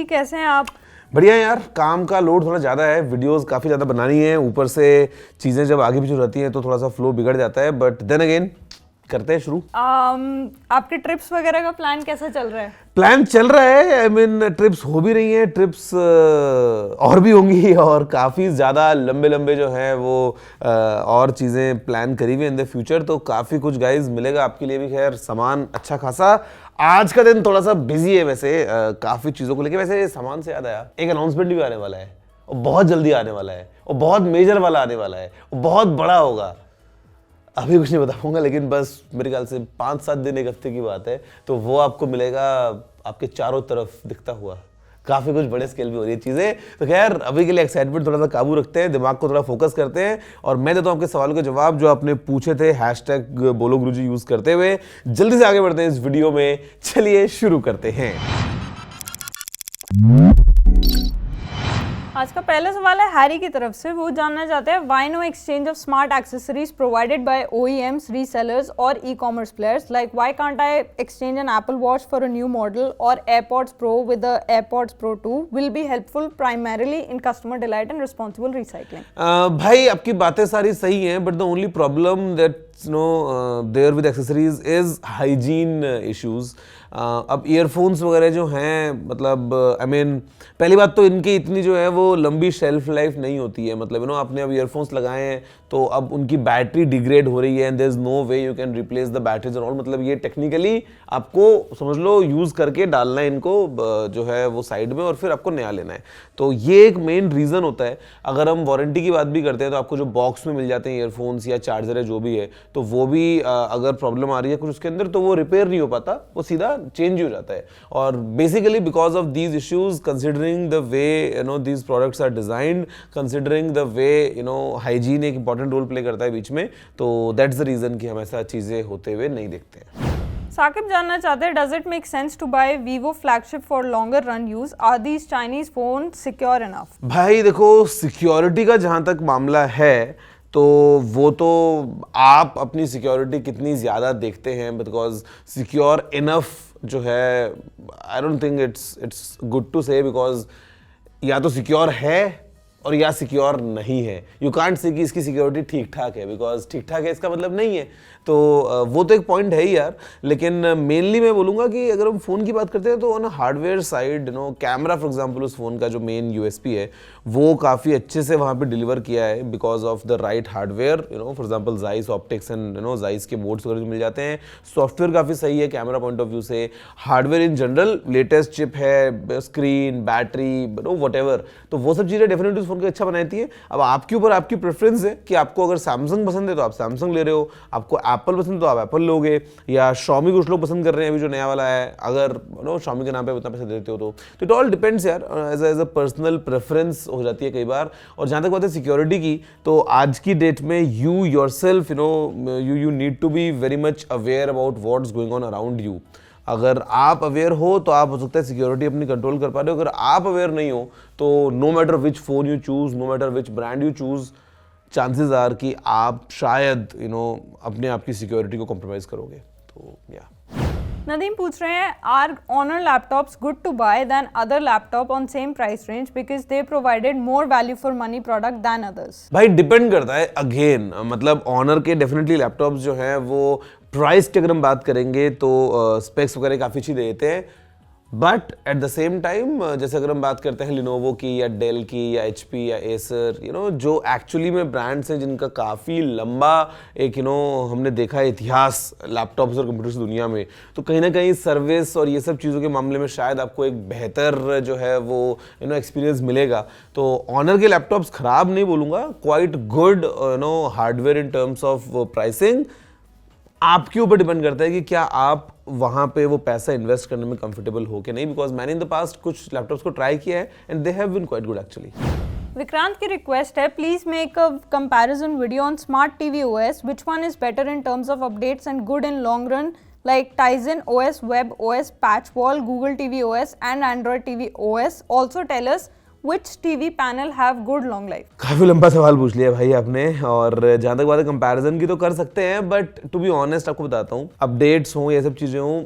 कैसे हैं आप? बढ़िया यार, काम का लोड थोड़ा ज़्यादा है, वीडियोस काफ़ी ज़्यादा बनानी है, ऊपर से चीज़ें जब आगे पीछे रहती हैं तो थोड़ा सा फ्लो बिगड़ जाता है, बट देन अगेन करते हैं शुरू। आपके ट्रिप्स वगैरह का प्लान कैसा चल रहा है? प्लान चल रहा है, आई मीन ट्रिप्स हो भी रही हैं, ट्रिप्स और भी होंगी और काफ़ी ज़्यादा लंबे लंबे जो हैं वो और चीज़ें प्लान करी हुई इन द फ्यूचर, तो काफ़ी कुछ गाइज मिलेगा आपके लिए भी। खैर सामान अच्छा खासा, आज का दिन थोड़ा सा बिजी है वैसे काफ़ी चीज़ों को लेके। वैसे सामान से याद आया, एक अनाउंसमेंट भी आने वाला है और बहुत जल्दी आने वाला है और बहुत मेजर वाला आने वाला है और बहुत बड़ा होगा। अभी कुछ नहीं बता पाऊंगा, लेकिन बस मेरे ख्याल से 5-7 दिन, 1 हफ्ते की बात है, तो वो आपको मिलेगा आपके चारों तरफ दिखता हुआ। काफ़ी कुछ बड़े स्केल पे हो रही है चीज़ें। तो खैर अभी के लिए एक्साइटमेंट थोड़ा सा काबू रखते हैं, दिमाग को थोड़ा फोकस करते हैं और मैं देता हूँ आपके सवालों के जवाब जो आपने पूछे थे हैशटैग बोलो गुरुजी यूज़ करते हुए। जल्दी से आगे बढ़ते हैं इस वीडियो में, चलिए शुरू करते हैं। आज का पहला सवाल है हैरी की तरफ से। वो जानना चाहते हैं why no exchange of smart accessories provided by OEMs, resellers और e-commerce players, like why can't I exchange an Apple watch for a new model और AirPods pro with the AirPods pro 2 will be helpful primarily in customer delight and responsible recycling. भाई आपकी बातें सारी सही हैं, but the only problem that there with accessories is hygiene issues. अब earphones वगैरह जो हैं, मतलब आई मीन पहली बात तो इनकी इतनी जो है वो लंबी शेल्फ लाइफ नहीं होती है। मतलब आपने अब ईयरफोन्स लगाए हैं तो अब उनकी बैटरी डिग्रेड हो रही है and there is no way you can replace the batteries and all. मतलब ये टेक्निकली आपको समझ लो यूज़ करके डालना है इनको जो है वो साइड में और फिर आपको नया लेना है। तो ये एक मेन रीज़न होता है। अगर हम वारंटी की बात भी करते हैं तो आपको जो बॉक्स में मिल जाते हैं ईयरफोन्स या चार्जर है जो भी है, तो वो भी अगर प्रॉब्लम आ रही है कुछ उसके अंदर तो वो रिपेयर नहीं हो पाता, वो सीधा चेंज हो जाता है। और basically because of these issues, considering the way these products are designed, considering the way hygiene एक इंपॉर्टेंट रोल प्ले करता है बीच में, तो दैट्स द रीजन कि हम ऐसा चीजें होते हुए नहीं देखते हैं। साकिब जानना चाहते हैं does it make sense to buy Vivo flagship for longer run use, are these Chinese phone secure enough? भाई देखो, सिक्योरिटी का जहां तक मामला है तो वो तो आप अपनी सिक्योरिटी कितनी ज़्यादा देखते हैं, बिकॉज सिक्योर इनफ जो है I don't think it's good to say, because या तो सिक्योर है और या सिक्योर नहीं है। यू कांट से कि इसकी सिक्योरिटी ठीक ठाक है, बिकॉज ठीक ठाक है इसका मतलब नहीं है। तो वो तो एक पॉइंट है ही यार, लेकिन मेनली मैं बोलूँगा कि अगर हम फ़ोन की बात करते हैं तो on hardware side camera for example उस फ़ोन का जो मेन USP है वो काफ़ी अच्छे से वहाँ पे डिलीवर किया है because of the right hardware. For example Zeiss optics and Zeiss के मोड्स वगैरह जो मिल जाते हैं। सॉफ्टवेयर काफ़ी सही है कैमरा पॉइंट ऑफ व्यू से। Hardware in general latest chip है, स्क्रीन, बैटरी, व्हाटएवर, तो वो सब चीज़ें डेफिनेटली फ़ोन को अच्छा बनाती है। अब आपके ऊपर आपकी प्रेफरेंस है कि आपको अगर सैमसंग पसंद है तो आप सैमसंग ले रहे हो, आपको एप्पल पसंद है तो आप एप्पल लोगे, या Xiaomi कुछ लोग पसंद कर रहे हैं अभी जो नया वाला है, अगर Xiaomi के नाम पे उतना पैसा देते हो तो इट ऑल डिपेंड्स यार, एज अ पर्सनल प्रेफरेंस हो जाती है कई बार। और जहाँ तक बात है सिक्योरिटी की, तो आज की डेट में you yourself you need to be very much aware about what's going on around you. अगर आप अवेयर हो तो आप हो सकता है सिक्योरिटी अपनी कंट्रोल कर पा रहे हो। अगर आप अवेयर नहीं हो तो no matter which phone you choose, no matter which brand you choose, chances are कि आप शायद अपने आप की सिक्योरिटी को कॉम्प्रोमाइज करोगे। तो या नदीम पूछ रहे हैं are Honor laptops good to buy than other laptop on same price range because they provided more value for money product than others? भाई डिपेंड करता है अगेन, मतलब ऑनर के डेफिनेटली लैपटॉप्स जो हैं वो प्राइस की अगर हम बात करेंगे तो स्पेक्स वगैरह काफ़ी अच्छी देते हैं, but at the same time जैसे अगर हम बात करते हैं लिनोवो की या डेल की या HP या एसर, जो एक्चुअली में ब्रांड्स हैं जिनका काफ़ी लंबा एक हमने देखा है इतिहास लैपटॉप्स और कंप्यूटर्स की दुनिया में, तो कहीं ना कहीं सर्विस और ये सब चीज़ों के मामले में शायद आपको एक बेहतर जो है वो एक्सपीरियंस मिलेगा। तो ऑनर के लैपटॉप्स ख़राब नहीं बोलूँगा, quite good hardware in terms of pricing. आपके ऊपर डिपेंड करता है कि क्या आप वहां पे वो पैसा इन्वेस्ट करने में कंफर्टेबल हो कि नहीं, बिकॉज मैंने इन द पास्ट कुछ लैपटॉप्स को ट्राई किया है and they have been quite good actually. Vikrant की रिक्वेस्ट है please make a comparison video on smart TV OS, which one is better in terms of updates and good in long run, like Tizen OS, Web OS, Patchwall, Google TV OS and Android TV OS. Also tell us which TV panel have good long life? काफी लंबा सवाल पूछ लिया भाई आपने, और जहां तक बात है कंपैरिजन की तो कर सकते हैं, बट टू बी ऑनेस्ट आपको बताता हूँ, अपडेट्स हो ये सब चीजें हो,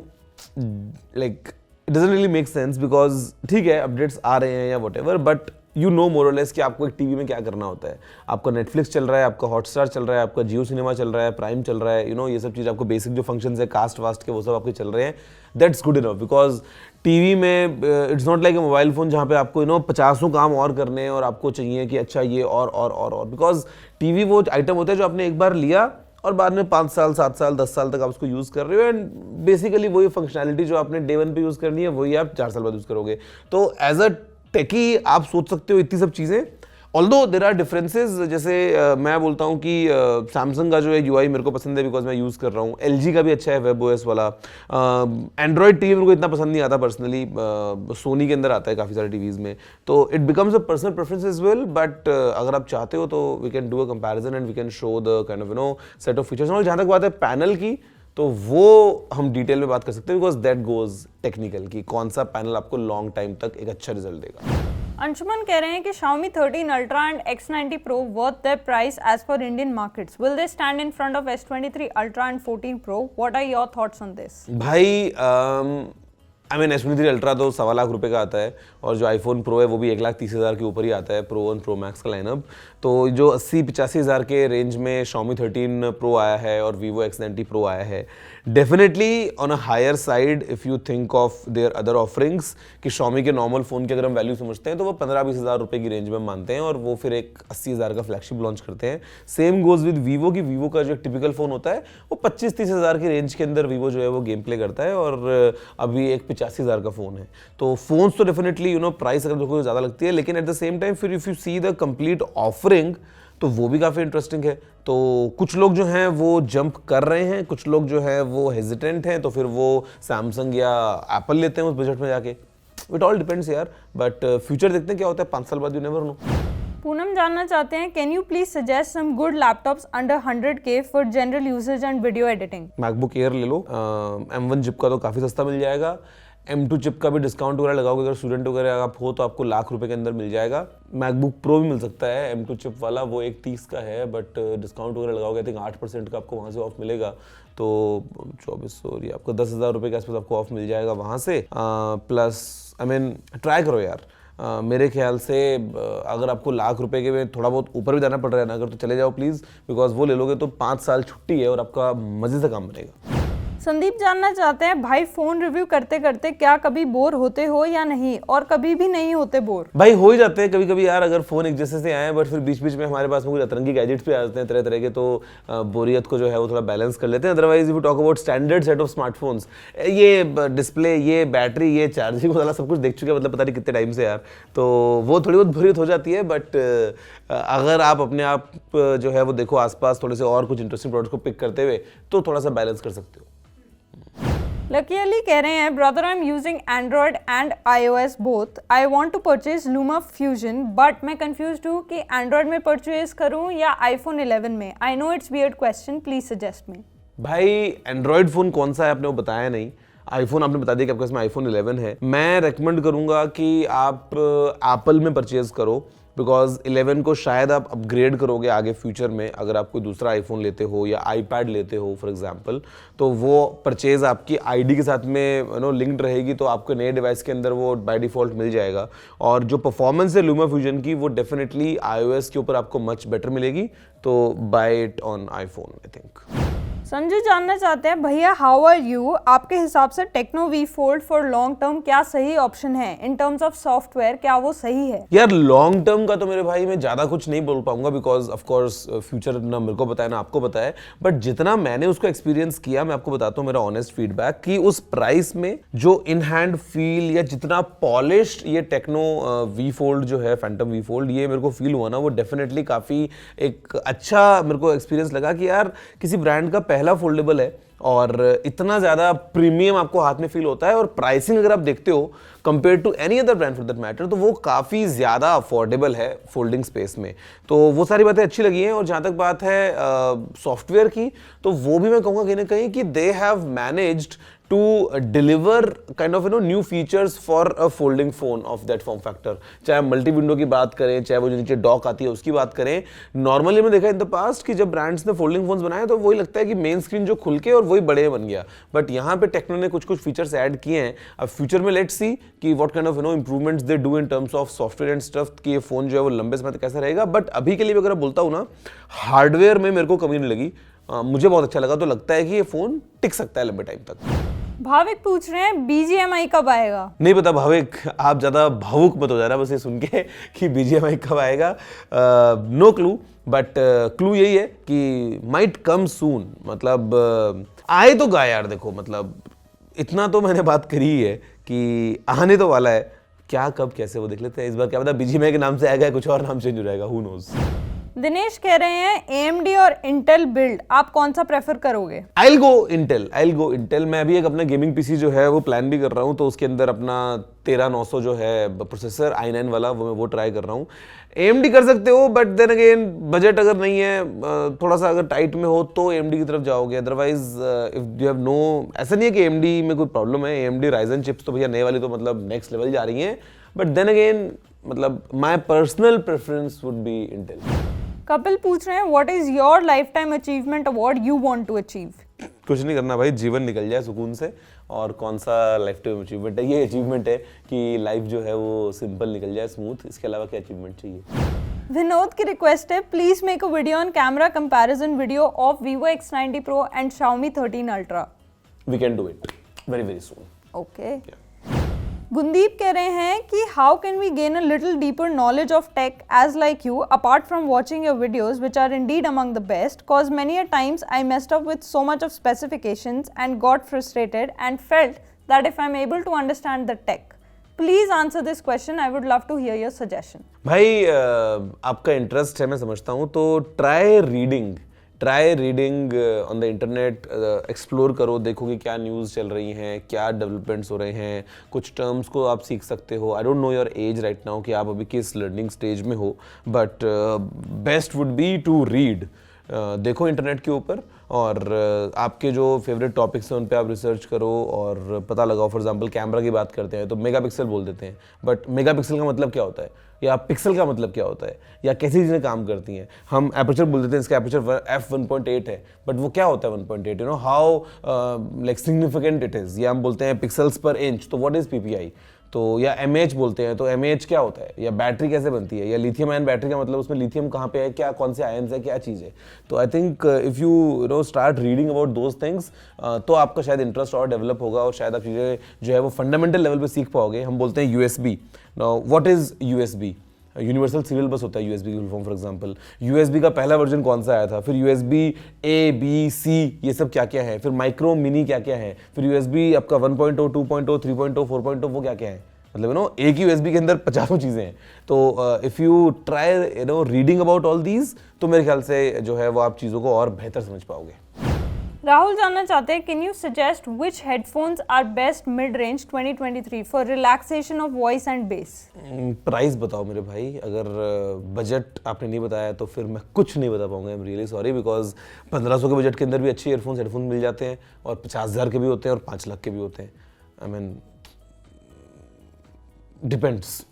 like it doesn't really make sense because ठीक है अपडेट्स आ रहे हैं या व्हाटएवर, बट यू नो मोर और लेस कि आपको एक टीवी में क्या करना होता है। आपका नेटफ्लिक्स चल रहा है, आपका हॉटस्टार चल रहा है, आपका जियो सिनेमा चल रहा है, प्राइम चल रहा है, यू नो ये सब चीज़ आपको बेसिक जो फंक्शंस है कास्ट वास्ट के वो सब आपके चल रहे हैं। That's good enough because TV में it's not like a mobile phone जहाँ पे आपको यू नो 50 काम और करने हैं और आपको चाहिए कि अच्छा ये और बिकॉज टीवी वो आइटम होता है जो आपने एक बार लिया और बाद में 5 साल 7 साल 10 साल तक आप उसको यूज़ कर रहे हो एंड बेसिकली वही फंक्शनैलिटी जो आपने डे 1 पे यूज़ करनी है वही आप 4 साल बाद यूज़ करोगे। तो एज अ टेकी आप सोच सकते हो इतनी सब चीज़ें। ऑल्दो देर आर डिफरेंसेस, जैसे मैं बोलता हूँ कि सैमसंग का जो है यूआई मेरे को पसंद है बिकॉज मैं यूज़ कर रहा हूँ। एलजी का भी अच्छा है वेब ओएस वाला। एंड्रॉयड टीवी मेरे को इतना पसंद नहीं आता पर्सनली, सोनी के अंदर आता है काफ़ी सारे टीवीज़ में, तो it becomes a personal preference as well. But अगर आप चाहते हो तो we can do a comparison and we can show the kind of you know set of features. और जहाँ तक बात है पैनल की, तो वो हम डिटेल में बात कर सकते हैं बिकॉज दैट गोज टेक्निकल कि कौन सा पैनल आपको लॉन्ग टाइम तक एक अच्छा रिजल्ट देगा। अंशुमन कह रहे हैं कि Xiaomi 13 Ultra and X90 Pro worth their price as per Indian markets. Will they stand in front of S23 Ultra and 14 Pro? What are your thoughts on this? भाई I mean S23 ultra तो 1.25 लाख रुपए का आता है और जो iPhone pro है वो भी 1,30,000 के ऊपर ही आता है, प्रो 1 प्रो मैक्स का लाइनअप। तो जो 80-85 हज़ार के रेंज में Xiaomi 13 Pro आया है और Vivo X90 Pro आया है, definitely on a higher side if you think of their other offerings कि Xiaomi के नॉर्मल फ़ोन की अगर हम वैल्यू समझते हैं तो वो 15-20 हज़ार रुपये की रेंज में मानते हैं और वो फिर एक 80 हज़ार का फ्लैगशिप लॉन्च करते हैं। सेम गोज विद Vivo की Vivo का जो एक टिपिकल फ़ोन होता है वो 25-30 हज़ार की रेंज के अंदर Vivo जो है वो गेम प्ले करता है और अभी एक 85 हज़ार का फ़ोन है। तो फोन्स तो डेफिनेटली यू नो प्राइस अगर देखो ज़्यादा लगती है, लेकिन एट द सेम टाइम फिर if you see the complete offering तो वो भी काफ़ी इंटरेस्टिंग है। तो कुछ लोग जो हैं वो जंप कर रहे हैं, कुछ लोग जो हैं वो हेजिटेंट हैं, तो फिर वो सैमसंग या एप्पल लेते हैं उस बजट में जाके। इट ऑल डिपेंड्स यार, बट फ्यूचर देखते हैं क्या होता है 5 साल बाद, यू नेवर नो। पूनम जानना चाहते हैं, can you please suggest some good laptops under 100K for general usage and video editing? MacBook Air ले लो, M1 चिप का तो काफ़ी सस्ता मिल जाएगा। M2 चिप का भी डिस्काउंट वगैरह लगाओगे अगर स्टूडेंट वगैरह आप हो तो आपको लाख रुपए के अंदर मिल जाएगा। मैकबुक प्रो भी मिल सकता है M2 चिप वाला, वो 1,30 का है, बट डिस्काउंट वगैरह लगाओगे आई थिंक 8% का आपको वहाँ से ऑफ मिलेगा। तो 2400 ये आपको 10,000 रुपये के आसपास आपको ऑफ मिल जाएगा वहाँ से। प्लस आई मीन ट्राई करो यार। मेरे ख्याल से अगर आपको लाख रुपए के में थोड़ा बहुत ऊपर भी जाना पड़ रहा है ना अगर, तो चले जाओ प्लीज़, बिकॉज वो ले लोगे तो 5 साल छुट्टी है और आपका मज़े से काम बनेगा। संदीप जानना चाहते हैं, भाई फोन रिव्यू करते करते क्या कभी बोर होते हो या नहीं, और कभी भी नहीं होते बोर? भाई हो ही जाते हैं कभी कभी यार, अगर फोन एक जैसे से आए बट फिर बीच बीच में हमारे पास में कुछ अतरंगी गैजेट्स भी आ जाते हैं तरह तरह के, तो बोरियत को जो है वो थोड़ा बैलेंस कर लेते हैं। Otherwise if you talk about standard set of smartphones, ये डिस्प्ले, ये बैटरी, ये चार्जिंग वाला सब कुछ देख चुके हैं, मतलब पता नहीं कितने टाइम से यार, तो वो थोड़ी बहुत बोरियत हो जाती है। बट अगर आप अपने आप जो है वो देखो आसपास थोड़े से और कुछ इंटरेस्टिंग प्रोडक्ट्स को पिक करते हुए, तो थोड़ा सा बैलेंस कर सकते हो। लकी अली कह रहे हैं, brother I am using Android and iOS both, I want to purchase LumaFusion but मैं कंफ्यूज्ड हूँ कि एंड्रॉयड में परचेज करूँ या iPhone 11 में। I know it's weird question, please suggest me. भाई एंड्रॉयड फोन कौन सा है आपने वो बताया नहीं, आईफोन आपने बता दिया कि आपके पास में iPhone 11 है। मैं रेकमेंड करूंगा कि आप एप्पल में परचेज करो, बिकॉज 11 को शायद आप अपग्रेड करोगे आगे फ्यूचर में, अगर आप कोई दूसरा आईफोन लेते हो या आईपैड लेते हो फॉर एग्जांपल, तो वो परचेज आपकी आईडी के साथ में यू नो लिंक्ड रहेगी, तो आपको नए डिवाइस के अंदर वो बाय डिफॉल्ट मिल जाएगा। और जो परफॉर्मेंस है लूमा फ्यूजन की वो डेफिनेटली iOS के ऊपर आपको मच बेटर मिलेगी, तो buy it on iPhone I think. Sanjay जानना चाहते हैं, भैया हाउ आर यू, आपके हिसाब से Tecno V Fold for long term क्या सही ऑप्शन है इन टर्म्स ऑफ सॉफ्टवेयर, क्या वो सही है? यार लॉन्ग टर्म का तो मेरे भाई मैं ज़्यादा कुछ नहीं बोल पाऊंगा, बिकॉज ऑफ कोर्स फ्यूचर ना मेरे को पता है ना आपको पता है, बट जितना मैंने उसको एक्सपीरियंस किया मैं आपको बताता हूँ मेरा ऑनेस्ट फीडबैक कि उस प्राइस में जो इन हैंड फील या जितना पॉलिश्ड ये टेक्नो V Fold जो है, फैंटम V Fold, ये मेरे को फील हुआ ना, वो डेफिनेटली काफ़ी एक अच्छा मेरे को एक्सपीरियंस लगा कि यार किसी ब्रांड का पहला फोल्डेबल है और इतना ज़्यादा प्रीमियम आपको हाथ में फील होता है, और प्राइसिंग अगर आप देखते हो compare to any other brand for that matter, तो वो काफ़ी ज़्यादा अफोर्डेबल है फोल्डिंग स्पेस में। तो वो सारी बातें अच्छी लगी हैं। और जहाँ तक बात है सॉफ्टवेयर की, तो वो भी मैं कहूँगा कहीं ना कहीं कि they have managed to deliver kind of new features for a folding phone of that form factor. चाहे मल्टी विंडो की बात करें, चाहे वो जो नीचे डॉक आती है उसकी बात करें, नॉर्मली हमने देखा इन द पास्ट कि जब ब्रांड्स ने फोल्डिंग फोन्स बनाए तो वही लगता है कि मेन स्क्रीन जो खुल के और वही बड़े बन गया, बट यहाँ पे टेक्नो ने कुछ फीचर्स ऐड किए हैं. अब फ्यूचर में लेट्स सी कि what kind of improvements they do in terms of software and stuff, कि ये फोन जो है वो लंबे समय तक कैसा रहेगा. बट अभी के लिए अगर बोलता हूँ ना, हार्डवेयर में मेरे को कमी नहीं लगी, मुझे बहुत अच्छा लगा. तो लगता है कि ये फोन टिक सकता है लंबे टाइम तक. भाविक पूछ रहे हैं BGMI कब आएगा? नहीं पता भाविक, आप ज्यादा भावुक मत हो जाना बस ये सुन के कि BGMI कब आएगा. नो क्लू, बट क्लू यही है कि माइट कम सून. मतलब आए तो गा यार. देखो मतलब इतना तो मैंने बात करी ही है कि आने तो वाला है. क्या कब कैसे वो देख लेते हैं. इस बार क्या पता BGMI के नाम से आएगा, कुछ और नाम चेंज हो जाएगा, हु नोज. दिनेश कह रहे हैं AMD और इंटेल बिल्ड, आप कौन सा प्रेफर करोगे? I'll go Intel. मैं अभी एक अपना गेमिंग पीसी जो है वो प्लान भी कर रहा हूँ, तो उसके अंदर अपना 13900 जो है प्रोसेसर i9 वाला वो ट्राई कर रहा हूँ. AMD कर सकते हो, बट देन अगेन बजट अगर नहीं है, थोड़ा सा अगर टाइट में हो तो AMD की तरफ जाओगे. Otherwise if you have no, ऐसा नहीं है कि AMD में कोई प्रॉब्लम है. AMD Ryzen चिप्स तो भैया नए वाली तो मतलब नेक्स्ट लेवल जा रही हैं, बट देन अगेन मतलब my personal preference would be Intel. Kapil पूछ रहे हैं what is your lifetime achievement award you want to achieve? कुछ नहीं करना भाई, जीवन निकल जाए सुकून से. और कौन सा लाइफ टाइम अचीवमेंट है? ये अचीवमेंट है कि लाइफ जो है वो सिंपल निकल जाए, स्मूथ. इसके अलावा क्या अचीवमेंट चाहिए? विनोद की रिक्वेस्ट है, please make a video on camera comparison video of Vivo X90 Pro and Xiaomi 13 Ultra. We can do it very very soon. Okay. Gundeep कह रहे हैं कि how can we gain a little deeper knowledge of tech as like you apart from watching your videos which are indeed among the best, cause many a times I messed up with so much of specifications and got frustrated and felt that if I am able to understand the tech. Please answer this question, I would love to hear your suggestion. भाई आपका interest है, मैं समझता हूँ, तो try reading on the internet. Explore करो, देखो कि क्या न्यूज़ चल रही हैं, क्या डेवलपमेंट्स हो रहे हैं. कुछ टर्म्स को आप सीख सकते हो. I don't know your age right now कि आप अभी किस लर्निंग स्टेज में हो, but best would be to read. देखो इंटरनेट के ऊपर, और आपके जो फेवरेट टॉपिक्स हैं उन पे आप रिसर्च करो और पता लगाओ. फॉर एग्जांपल कैमरा की बात करते हैं तो मेगापिक्सल बोल देते हैं, बट मेगापिक्सल का मतलब क्या होता है, या पिक्सल का मतलब क्या होता है, या कैसी चीज़ें काम करती हैं. हम एपर्चर बोल देते हैं, इसका एपर्चर f1.8 है, बट वो क्या होता है 1.8, you know how like significant it is. या हम बोलते हैं पिक्सल्स पर इंच, तो व्हाट इज़ PPI. तो या mAh बोलते हैं, तो mAh क्या होता है, या बैटरी कैसे बनती है, या लिथियम आयन बैटरी का मतलब उसमें लिथियम कहाँ पे है, क्या कौन से आयन्स है, क्या चीज़ है. तो I think if you know start reading about those things, तो आपका शायद इंटरेस्ट और डेवलप होगा, और शायद आप चीज़ें जो है वो फंडामेंटल लेवल पे सीख पाओगे. हम बोलते हैं USB. Now what is USB? Universal serial बस होता है USB की full form. For example USB का पहला वर्जन कौन सा आया था, फिर USB A B C ये सब क्या क्या है, फिर माइक्रो मिनी क्या क्या है, फिर USB आपका 1.0 2.0 3.0 4.0 वो क्या क्या है. मतलब यू नो एक ही USB के अंदर 50 चीज़ें हैं. तो if you try you know reading about all these, तो मेरे ख्याल से जो है वो आप चीज़ों को और बेहतर समझ पाओगे. राहुल जानना चाहते हैं, can you suggest which headphones are best mid range 2023 for relaxation of voice and bass? Price बताओ मेरे भाई. अगर बजट आपने नहीं बताया तो फिर मैं कुछ नहीं बता पाऊंगा. I am really sorry, because 1500 के बजट के अंदर भी अच्छे हेडफोन मिल जाते हैं, और 50,000 के भी होते हैं, और 5 लाख के भी होते हैं. I mean depends.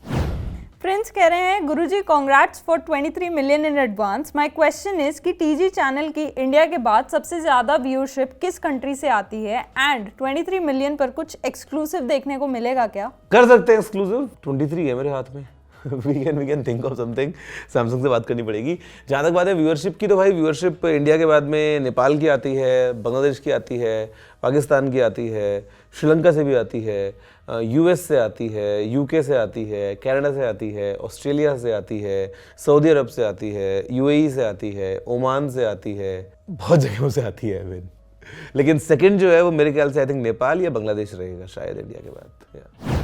प्रिंस कह रहे हैं, Guruji congrats for 23 million in advance. My question is कि TG चैनल की इंडिया के बाद सबसे ज्यादा व्यूअरशिप किस कंट्री से आती है, एंड 23 मिलियन पर कुछ एक्सक्लूसिव देखने को मिलेगा क्या? कर सकते हैं एक्सक्लूसिव. 23 है मेरे हाथ में. We can think of something. Samsung से बात करनी पड़ेगी. जहाँ तक बात है व्यूअरशिप की, तो भाई व्यूअरशिप इंडिया के बाद में नेपाल की आती है, बांग्लादेश की आती है, पाकिस्तान की आती है, श्रीलंका से भी आती है, US से आती है, UK से आती है, कनाडा से आती है, ऑस्ट्रेलिया से आती है, सऊदी अरब से आती है, UAE से आती है, ओमान से आती है, बहुत जगहों से आती है. लेकिन सेकंड जो है वो मेरे ख्याल से आई थिंक नेपाल या बांग्लादेश रहेगा शायद इंडिया के बाद.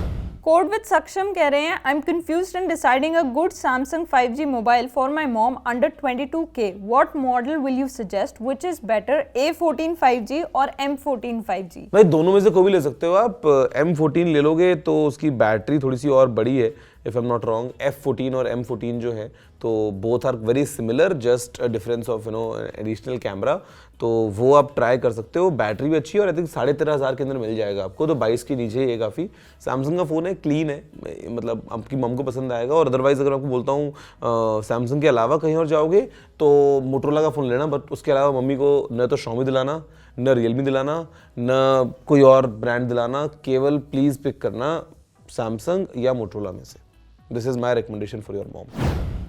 कोड विद सक्षम कह रहे हैं, I am confused in deciding a good Samsung 5G mobile for my mom under 22K. What model will you suggest, which is better, A14 5G और M14 5G? भाई दोनों में से कोई भी ले सकते हो आप. M14 ले लोगे तो उसकी बैटरी थोड़ी सी और बड़ी है, if I am not wrong, F14 और M14 जो है, तो both are very similar, just difference of additional camera. तो वो आप ट्राई कर सकते हो। बैटरी भी अच्छी है और आई थिंक 13,500 के अंदर मिल जाएगा आपको, तो 22 के नीचे ही है काफ़ी। सैमसंग का फ़ोन है, क्लीन है, मतलब आपकी मम को पसंद आएगा। और अदरवाइज़ अगर आपको बोलता हूँ सैमसंग के अलावा कहीं और जाओगे तो मोटरोला का फ़ोन लेना, बट उसके अलावा मम्मी को न तो Xiaomi दिलाना, न रियलमी दिलाना, न कोई और ब्रांड दिलाना, केवल प्लीज़ पिक करना सैमसंग या मोटरोला में से। This is my recommendation for your mom.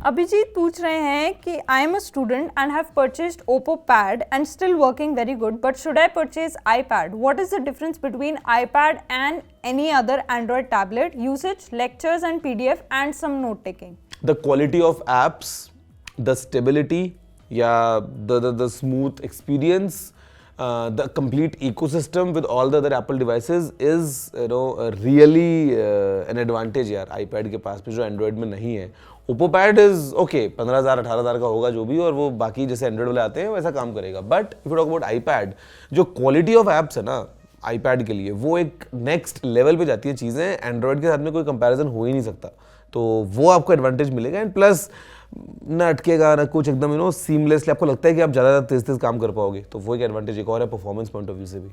Abhijeet पूछ रहे हैं कि I am a student and have purchased Oppo Pad and still working very good, but should I purchase iPad? What is the difference between iPad and any other Android tablet? Usage, lectures and PDF and some note taking. The quality of apps, the stability, yeah, the smooth experience, the complete ecosystem with all the other Apple devices is really an advantage यार iPad के पास में, जो Android में नहीं है। Oppo Pad is okay, 15,000 18,000 का होगा जो भी, और वो बाकी जैसे Android वाले आते हैं वैसा काम करेगा। But if you talk about iPad, जो क्वालिटी ऑफ एप्स है ना iPad के लिए, वो एक नेक्स्ट लेवल पे जाती है चीज़ें। एंड्रॉयड के साथ में कोई कंपैरिजन हो ही नहीं सकता, तो वो आपको एडवांटेज मिलेगा। एंड प्लस ना अटकेगा ना कुछ, एकदम सीमलेसली आपको लगता है कि आप ज़्यादा तेज काम कर पाओगे, तो वो एक एडवांटेज एक और है परफॉर्मेंस पॉइंट ऑफ व्यू से भी।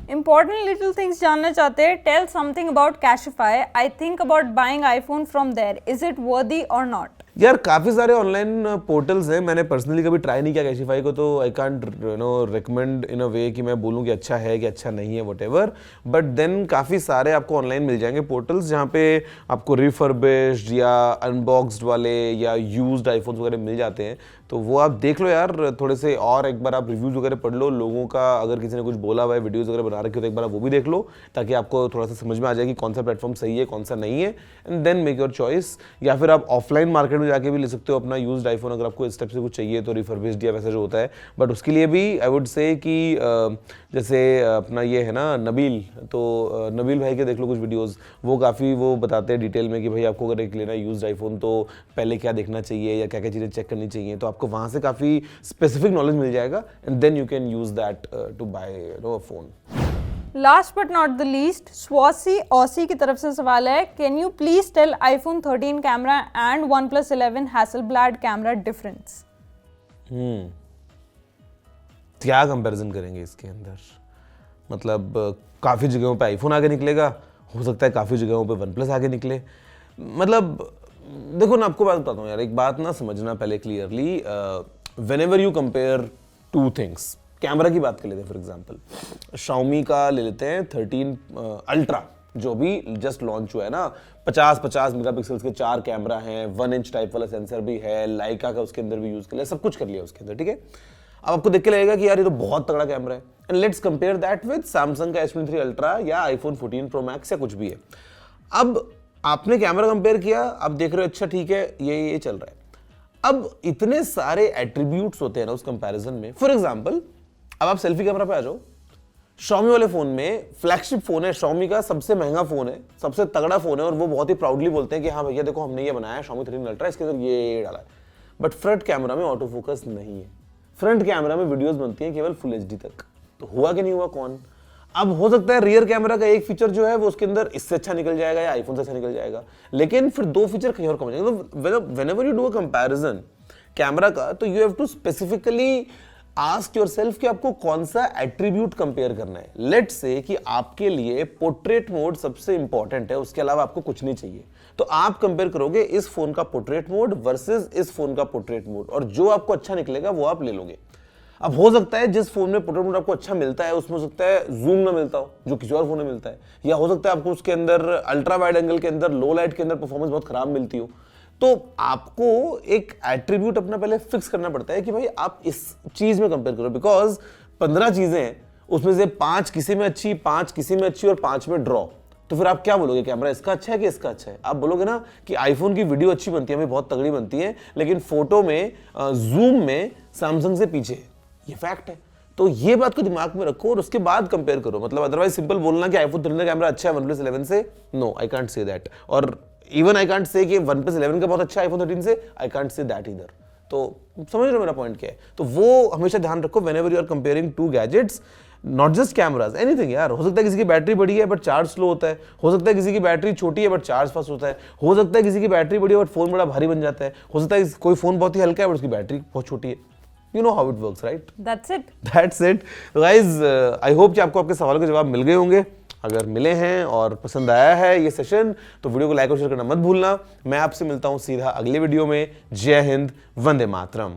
Important little things जानना चाहते हैं। Tell something about Cashify. I think about buying iPhone from there. Is it worthy or not? यार काफ़ी सारे ऑनलाइन पोर्टल्स हैं, मैंने पर्सनली कभी ट्राई नहीं किया कैशिफाई को, तो आई कांट रिकमेंड इन अ वे कि मैं बोलूँ कि अच्छा है कि अच्छा नहीं है, व्हाटएवर। बट देन काफ़ी सारे आपको ऑनलाइन मिल जाएंगे पोर्टल्स जहाँ पे आपको रिफर्बिश्ड या अनबॉक्स्ड वाले या यूज्ड आईफोन्स वगैरह मिल जाते हैं, तो वो आप देख लो यार थोड़े से, और एक बार आप रिव्यूज़ वगैरह पढ़ लो लोगों का, अगर किसी ने कुछ बोला हुआ है, वीडियोज़ वगैरह बना रखी हो तो एक बार आप वो भी देख लो, ताकि आपको थोड़ा सा समझ में आ जाए कि कौन सा प्लेटफॉर्म सही है कौन सा नहीं है, and then make your choice. या फिर आप ऑफलाइन मार्केट में जाके भी ले सकते हो अपना यूज्ड आईफोन, अगर आपको इस टाइप से कुछ चाहिए तो रिफर्बिश्ड या वैसा जो होता है। बट उसके लिए भी आई वुड से कि जैसे अपना ये है ना नबील, तो नबील भाई के देख लो कुछ वीडियोस, वो काफ़ी वो बताते हैं डिटेल में कि भाई आपको अगर एक लेना यूज्ड आईफोन तो पहले क्या देखना चाहिए या क्या क्या चीज़ें चेक करनी चाहिए, तो आपको वहाँ से काफ़ी स्पेसिफिक नॉलेज मिल जाएगा, and then you can use that to buy a phone. Last but not the least, स्वासी ऑसी की तरफ से सवाल है, can you please tell iPhone 13 camera and OnePlus 11 Hasselblad camera difference? क्या कंपैरिजन करेंगे इसके अंदर? मतलब काफ़ी जगहों पे आईफोन आगे निकलेगा, हो सकता है काफ़ी जगहों पे OnePlus आगे निकले। मतलब देखो ना, आपको बात बताता हूँ यार, एक बात ना समझना पहले clearly, whenever you compare two things, camera की बात कर लेते हैं फॉर एग्जांपल, Xiaomi का ले लेते हैं 13 अल्ट्रा जो भी जस्ट लॉन्च हुआ है ना, 50 मेगापिक्सल्स के 4 कैमरा हैं, 1 इंच टाइप वाला सेंसर भी है, लाइका का उसके अंदर भी यूज कर लिया, सब कुछ कर लिया उसके अंदर, ठीक है। अब आपको देख के लगेगा कि यार ये तो बहुत तगड़ा कैमरा है, and let's compare that with Samsung का S23 अल्ट्रा या iPhone 14 Pro Max या कुछ भी है। अब आपने कैमरा कंपेयर किया, आप देख रहे हो अच्छा ठीक है ये चल रहा है। अब इतने सारे एट्रीब्यूट्स होते हैं ना उस कंपैरिजन में। फॉर एग्जांपल अब आप सेल्फी कैमरा पे आ जाओ, Xiaomi वाले फोन में, फ्लैगशिप फोन है Xiaomi का, सबसे महंगा फोन है, सबसे तगड़ा फोन है, और वो बहुत ही प्राउडली बोलते हैं कि हाँ भैया देखो हमने ये बनाया है Xiaomi 13 अल्ट्रा, इसके अंदर ये डाला है। बट फ्रंट कैमरा में ऑटो फोकस नहीं है, फ्रंट कैमरा में वीडियोस बनती हैं केवल फुल HD तक। तो हुआ कि नहीं हुआ कौन? अब हो सकता है रियर कैमरा का एक फीचर जो है वो उसके अंदर इससे अच्छा निकल जाएगा या आईफोन से अच्छा निकल जाएगा, लेकिन फिर 2 फीचर कहीं और कम हो जाएंगे। तो whenever you do a comparison camera का, तो you have to specifically ask yourself कि आपको कौन सा एट्रीब्यूट कंपेयर करना है। लेट्स से कि आपके लिए पोर्ट्रेट मोड सबसे इंपॉर्टेंट है, उसके अलावा आपको कुछ नहीं चाहिए, तो आप कंपेयर करोगे इस फोन का पोर्ट्रेट मोड वर्सेस इस फोन का पोर्ट्रेट मोड, और जो आपको अच्छा निकलेगा वो आप ले लोगे। अब हो सकता है जिस फोन में पोर्ट्रेट मोड आपको अच्छा मिलता है उसमें हो सकता है जूम ना मिलता हो जो किसी और फोन में मिलता है, या हो सकता है आपको उसके अंदर अल्ट्रा वाइड एंगल के अंदर लो लाइट के अंदर परफॉर्मेंस बहुत खराब मिलती हो। तो आपको एक एट्रीब्यूट अपना पहले फिक्स करना पड़ता है कि भाई आप इस चीज में कंपेयर करो, बिकॉज 15 चीजें हैं, उसमें से 5 किसी में अच्छी, 5 किसी में अच्छी और 5 में ड्रॉ। तो फिर आप क्या बोलोगे, कैमरा इसका अच्छा है कि इसका अच्छा है? आप बोलोगे ना कि आईफोन की वीडियो अच्छी बनती है, बहुत तगड़ी बनती है, लेकिन फोटो में जूम में सैमसंग से पीछे है, ये फैक्ट है। तो ये बात को दिमाग में रखो और उसके बाद कंपेयर करो। मतलब अदरवाइज सिंपल बोलना कि आईफोन 13 का कैमरा अच्छा है OnePlus 11 से, no I can't say that, और इवन आई कांट से कि OnePlus 11 का बहुत अच्छा है iPhone 13 से, आई कांट से दैट इधर। तो समझ रहे हो मेरा पॉइंट क्या है? तो वो हमेशा ध्यान रखो whenever you are comparing two gadgets, not just cameras, anything यार। हो सकता है किसी की बैटरी बड़ी है बट चार्ज स्लो होता है, हो सकता है किसी की बैटरी छोटी है बट चार्ज फास्ट होता है, हो सकता है किसी की बैटरी बड़ी है बट फोन बड़ा भारी बन जाता है, हो सकता है कोई फोन बहुत ही हल्का है बट उसकी बैटरी बहुत छोटी है। You know how it works, right? That's it. That's it. तो guys, I hope कि आपको आपके सवालों के जवाब मिल गए होंगे। अगर मिले हैं और पसंद आया है ये सेशन तो वीडियो को लाइक और शेयर करना मत भूलना। मैं आपसे मिलता हूँ सीधा अगले वीडियो में। जय हिंद, वंदे मातरम।